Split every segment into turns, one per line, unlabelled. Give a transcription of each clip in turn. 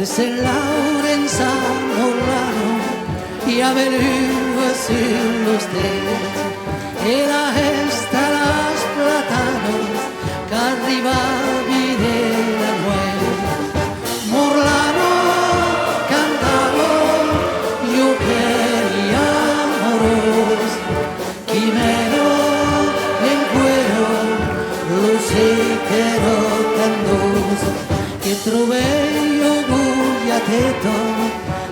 Verser lauren Zamorano y a veluga sur los dedos e la gesta las platanos que arribavi della nueva. Morlano cantavo io per gli amoros chimero en cuero lo secero candoso che trovei io gugliateto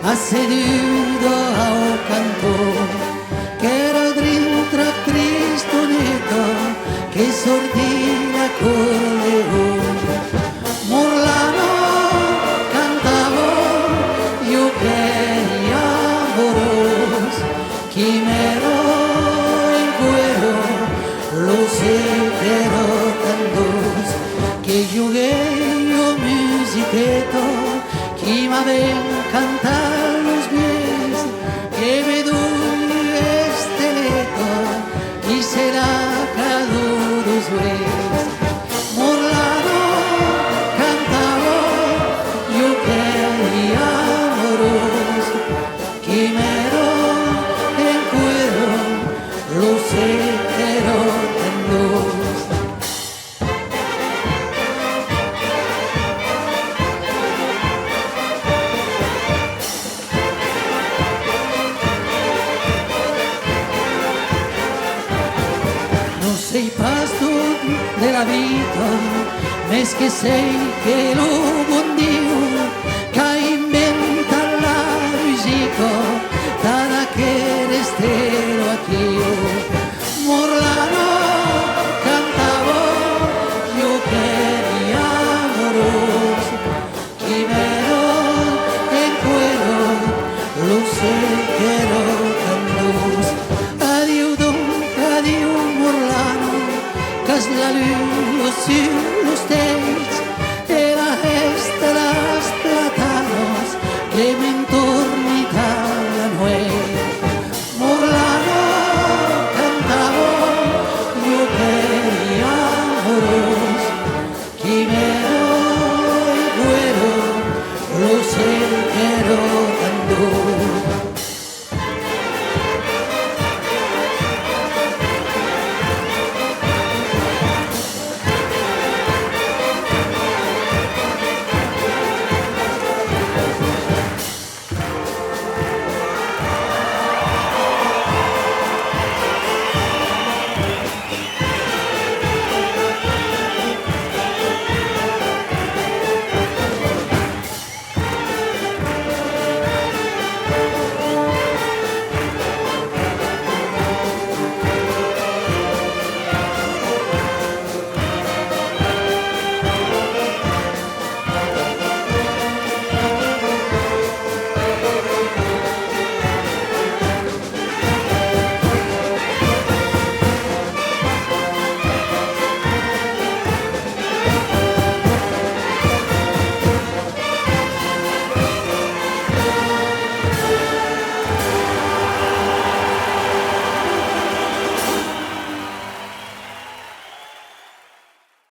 asseduto ao cantor che era dentro a Cristo neto che sortina corleone. Morlano cantavo io per gli amoros chimero en cuero lo secero candoso che juguei io musicheto chi m'aven cantar los pies que me doy este leto y será cadudos veis. Morlano cantavo yo querí amoros quimero en cuero lo secero en luz. Sei pastor della vita, mes che sei che lo buon Dio che inventa la musica, tana che resterò anch'io. Morlano cantavo io per gli amoros, chimero en cuero lo secero candoso. Adieu don, adieu Morlano, cas la luz sur los techos de la gesta las platanos que me